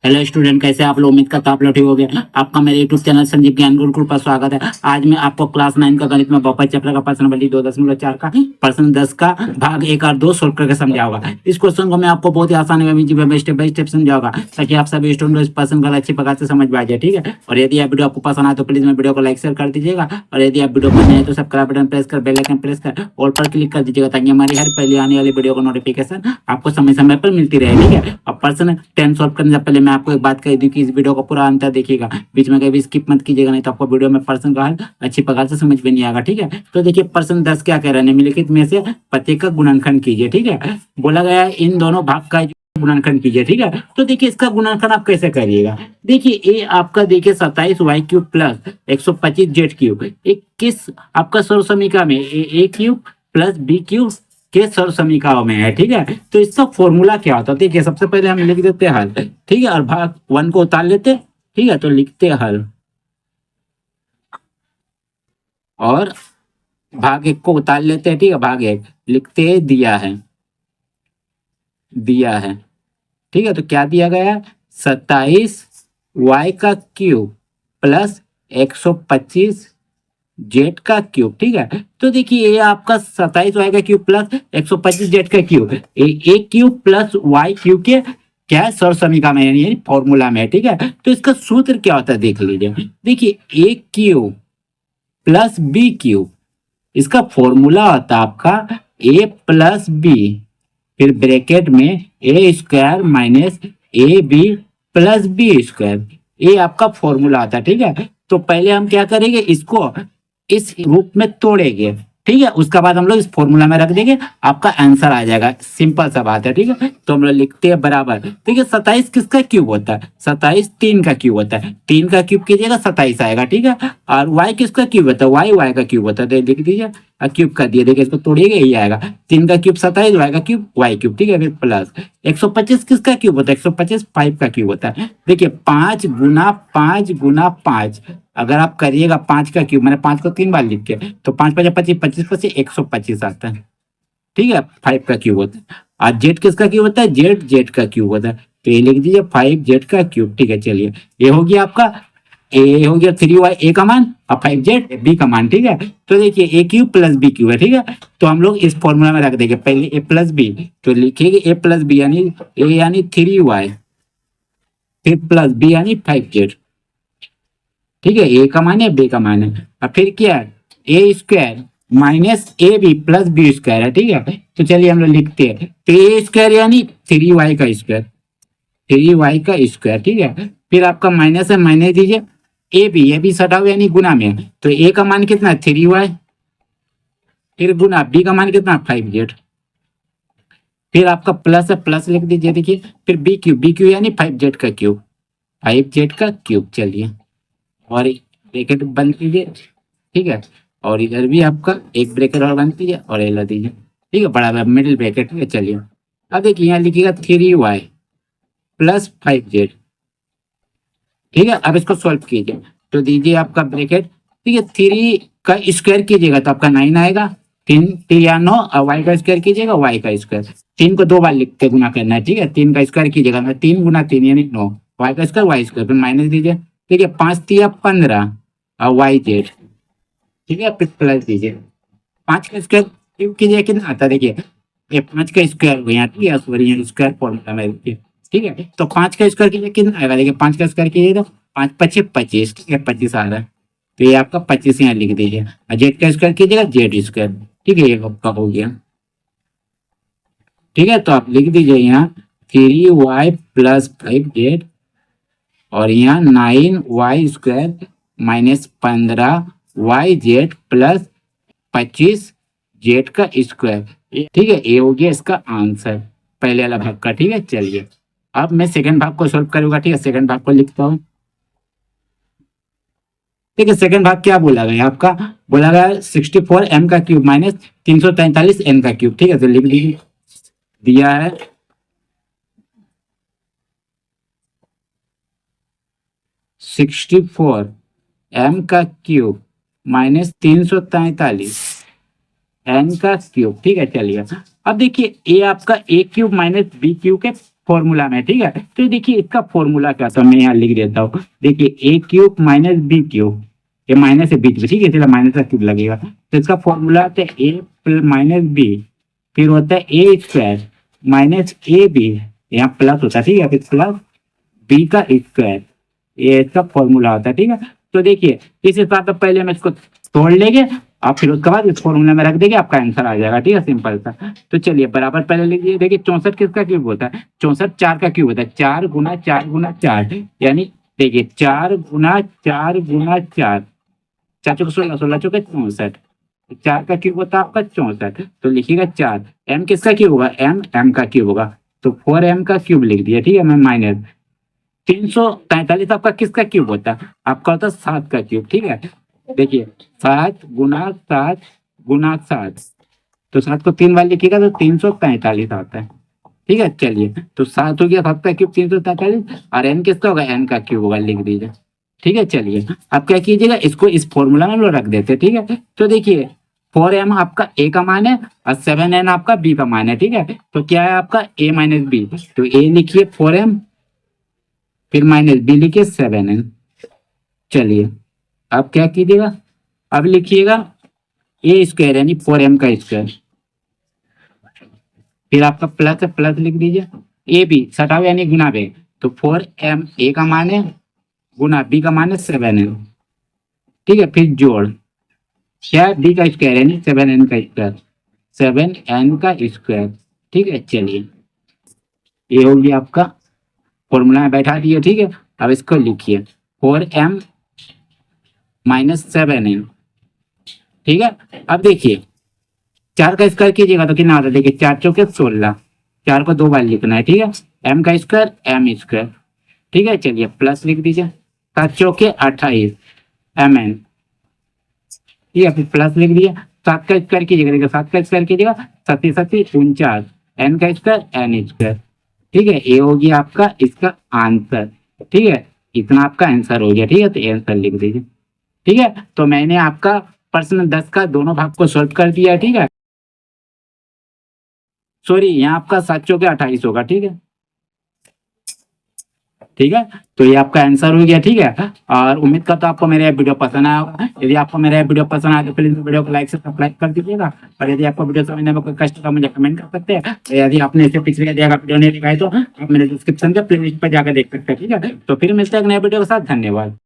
Hello student, कैसे आप लोग? उम्मीद करता आप लोग ठीक हो गए। आपका मेरे यूट्यूब चैनल संजीव ज्ञान गुरुकुल पर स्वागत है। आज मैं आपको क्लास 9 का गणित में बहुपद चैप्टर का प्रश्न नंबर 2.4 का प्रश्न 10 का भाग 1 और 2 सोल्व करके समझाऊंगा। इस क्वेश्चन को मैं आपको बहुत ही आसानी में स्टेप बाय स्टेप समझाऊंगा, ताकि आप सभी स्टूडेंट इस प्रश्न को अच्छी प्रकार से समझ पाए जाए। ठीक है, और यदि आप वीडियो आपको पसंद आए तो प्लीज मैं वीडियो को लाइक शेयर कर दीजिएगा, और यदि आप वीडियो पर नए हैं तो सब्सक्राइब बटन प्रेस कर बेल आइकन प्रेस कर ऑल पर क्लिक कर दीजिएगा, ताकि हमारी हर पहले आने वाली वीडियो का नोटिफिकेशन आपको समय समय पर मिलती रहे। ठीक है, अब प्रश्न 10 सॉल्व करने से पहले मैं आपको एक बात कह दूं कि इस वीडियो को पूरा अंत तक देखिएगा, बीच में कभी स्किप मत कीजिएगा, नहीं तो आपको वीडियो में प्रश्न का हल अच्छी प्रकार से समझ में नहीं आएगा। ठीक है, तो देखिए प्रश्न 10 क्या कह रहा है, निम्नलिखित में से प्रत्येक का गुणनखंड कीजिए। ठीक है, बोला गया है इन दोनों भाग का गुणनखंड कीजिए। ठीक है, तो देखिए इसका गुणनखंड आप कैसे करिएगा। देखिए ए आपका देखिए 27y³ प्लस 125z³ एक किस आपका सर्व समीकरण में a³ प्लस b³ के सर्व समीकरण में है। ठीक है, तो इसका फॉर्मूला क्या होता है? देखिए सबसे पहले हम लिख देते हैं हल। ठीक है, और भाग 1 को उतार लेते। ठीक है, तो लिखते हैं हल, और भाग 1 को उतार लेते हैं। ठीक है, भाग 1 लिखते हैं दिया है, दिया है। ठीक है, तो क्या दिया गया है? 27y³ plus 125z³। ठीक है, तो देखिए ये आपका 27y³ plus 125z³ a³ plus y³ के क्या है? सर्व समीकरण में यानी फॉर्मूला में है। ठीक है, तो इसका सूत्र क्या होता है देख लीजिए। देखिए a³ प्लस b³, इसका फॉर्मूला होता है आपका a प्लस b, फिर ब्रैकेट में a² minus ab plus b²। ये आपका फॉर्मूला आता है। ठीक है, तो पहले हम क्या करेंगे, इसको इस रूप में तोड़ेंगे। ठीक है, उसके बाद हम लोग इस फॉर्मूला में रख देंगे, आपका आंसर आ जाएगा। सिंपल सा बात है। ठीक है, तो हम लोग लिखते हैं बराबर। देखिए 27 किसका क्यूब होता है? 27 3 का क्यूब होता है। 3 का क्यूब कीजिएगा 27 आएगा। ठीक है, और y किसका क्यूब होता है? y का क्यूब होता है, तो लिख दीजिए क्यूब कर दिए। देखिए इसको तोड़िएगा, यही आएगा। 3 का क्यूब 27, y का क्यूब y³। ठीक है, फिर प्लस 125 किसका क्यूब होता है? 125 5 का क्यूब होता है। देखिए 5 गुना 5 गुना 5, अगर आप करिएगा 5 का क्यूब, मैंने 5 को 3 बार लिख के, तो 5 5 25, 25 25 125 आता है। ठीक है, 5 का क्यूब होता है। और जेड किसका क्यूब होता है? जेड का क्यूब होता है, तो ये लिख दीजिए 5z का क्यूब। ठीक है, चलिए ये हो गया आपका, ए हो गया 3y ए का मान और 5z बी का मान। ठीक है, तो देखिए a³ प्लस b³ है। ठीक है, तो हम लोग इस फॉर्मूला में रख देंगे पहले a प्लस बी, तो लिखेंगे a प्लस बी यानी a यानी 3y, फिर प्लस b यानी 5z। ठीक है, a का मान है b का मान है, और फिर क्या है? a² minus ab plus b² है। ठीक है, तो चलिए हम लोग लिखते हैं, तो a² यानी 3y का स्क्वायर, 3y का स्क्वायर। ठीक है, फिर आपका माइनस है, माइनस दीजिए, ए बी सटा यानी गुना में, तो a का मान कितना है? 3y, फिर गुना b का मान कितना? 5z, फिर आपका प्लस है, प्लस लिख दीजिए। देखिए फिर b³ यानी 5z का क्यूब, 5z का क्यूब। चलिए और ब्रैकेट बंद कीजिए। ठीक है, और इधर भी आपका एक ब्रैकेट और बंद कीजिए और एल दीजिए। ठीक है, बड़ा मिडिल ब्रैकेट। ठीक है, चलिए अब देखिए यहाँ लिखिएगा 3y प्लस 5z। ठीक है, अब इसको सॉल्व कीजिए, तो दीजिए आपका ब्रैकेट। ठीक है, 3 का स्क्वायर कीजिएगा तो आपका 9 आएगा, 3 या 9, और y का स्क्वायर कीजिएगा y का स्क्वायर। 3 को 2 बार लिख के गुना करना है। ठीक है, 3 का स्क्वायर कीजिएगा, 3 गुना 3 यानी 9, y का स्क्वायर y स्क्वायर, फिर माइनस दीजिए। ठीक है, 5 3 15 और yz। ठीक है, फिर प्लस दीजिए। 5 का स्क्वायर क्यूब कीजिए, कितना आता है? देखिए ये 5 का स्क्वायर हो गया। ठीक है, सॉरी स्क्वायर फॉर्मूला में देखिए। ठीक है, तो 5 का स्क्वायर कीजिए, कितना आएगा? देखिए 5 का स्क्वायर कीजिए तो 5 5 25। ठीक है, 25 आ रहा है, तो ये आपका 25 यहाँ लिख दीजिए, और जेड का स्क्वायर कीजिएगा z²। ठीक है, ये आपका हो गया। ठीक है, तो आप लिख दीजिए यहाँ 3y प्लस 5z, और यहाँ 9y² minus 15yz plus 25z का स्क्वायर। ठीक है, ये हो गया इसका आंसर पहले वाला भाग का। ठीक है, चलिए अब मैं सेकंड भाग को सॉल्व करूंगा। ठीक है, सेकंड भाग को लिखता हूँ। ठीक है, सेकंड भाग क्या बोला गया आपका? बोला गया 64m का क्यूब माइनस 343n का क्यूब। ठीक है, तो लिख लीजिए, दिया है 64m का क्यूब माइनस 343n का क्यूब। ठीक है, चलिए अब देखिए ये आपका a³ माइनस b³ के फॉर्मूला में, ठीक है। तो देखिए इसका फॉर्मूला क्या था, मैं यहाँ लिख देता हूँ। देखिए ए क्यूब माइनस बी क्यूब, ये माइनस है बीच में, ठीक है, इसलिए माइनस का क्यूब लगेगा। तो इसका फॉर्मूला होता है ए माइनस बी, फिर होता है ए स्क्वायर माइनस ए बी, यहाँ प्लस होता है, ठीक है, फिर प्लस बी का स्क्वायर, ये इसका फॉर्मूला होता है, ठीक है। तो देखिए इस हिसाब से पहले हम इसको तोड़ लेंगे और फिर उसके बाद इस फॉर्मूला में रख देंगे, आपका आंसर आ जाएगा, ठीक है, सिंपल सा। तो चलिए बराबर पहले लिखिए। देखिए 64 किसका क्यूब होता है, 64 4 का क्यूब होता है, 4 गुना 4 गुना 4, यानी देखिए 4 गुना 4 गुना 4, 4 चौके 16, 16 चौके 64, 4 का क्यूब होता है आपका 64। तो लिखिएगा 4। एम किसका क्यूब होगा, एम का क्यूब होगा, तो 4m का क्यूब लिख दिया, ठीक है। मैं माइनस 343 आपका किसका क्यूब होता है, आपका होता है 7 का क्यूब, ठीक है। देखिए 7 गुना 7 गुना 7, तो 7 को 3 बार लिखिएगा तो 343 आता है, ठीक है। चलिए तो 7 हो गया, 7 का क्यूब 343, और n किसका होगा, n का क्यूब होगा, लिख दीजिए, ठीक है। चलिए आप क्या कीजिएगा, इसको इस फॉर्मूला में रख देते, ठीक है। तो देखिए 4m आपका a का मान है और 7n आपका b का मान है, ठीक है। तो क्या है आपका a माइनस बी, तो a लिखिए 4m, फिर माइनस बी लिखिए 7n। चलिए अब क्या कीजिएगा, अब लिखिएगा ए स्क्वायर यानी 4m का स्क्वायर, फिर आपका प्लस है, प्लस लिख दीजिए, ए बी सटाओ यानी गुना बे, तो 4m ए का मान है गुना बी का मान है 7n, ठीक है। फिर जोड़ क्या है, बी का स्क्वायर यानी 7n का स्क्वायर, 7n का स्क्वायर, ठीक है। चलिए ये हो गया आपका फॉर्मूला में बैठा दिए, ठीक है। अब इसको लिखिए 4m माइनस 7n, ठीक है। अब देखिए 4 का स्क्वायर कीजिएगा तो कितना आता है, देखिए 4 चौके 16, 4 को 2 बार लिखना है, ठीक है। m का स्क्वायर m स्क्वायर, ठीक है। चलिए प्लस लिख दीजिए, 7 चौके 28 mn, ठीक है, फिर प्लस लिख दिया। 7 का स्क्वायर कीजिएगा, देखिए 7 का स्क्वायर कीजिएगा 7 7 49, n का स्क्वायर n स्क्वायर, ठीक है। ये हो गया आपका इसका आंसर, ठीक है, इतना आपका आंसर हो गया, ठीक है। तो आंसर लिख दीजिए, ठीक है। तो मैंने आपका प्रश्न 10 का दोनों भाग को सॉल्व कर दिया, ठीक है। सॉरी यहाँ आपका 7 चौके 28 होगा, ठीक है, ठीक है। तो ये आपका आंसर हो गया, ठीक है। और उम्मीद करता हूं आपको मेरा वीडियो पसंद आया होगा। यदि आपको मेरा वीडियो पसंद आया तो प्लीज वीडियो को लाइक से सब्सक्राइब कर दीजिएगा, और यदि आपको वीडियो समझने में कोई कष्ट तो मुझे कमेंट कर सकते हैं। तो यदि आपने इसे पिछले दिया वीडियो नहीं दिखाई तो आप मेरे डिस्क्रिप्शन के प्लेलिस्ट पर जाकर देख सकते हैं, ठीक है। तो फिर मिलते हैं एक नए वीडियो के साथ, धन्यवाद।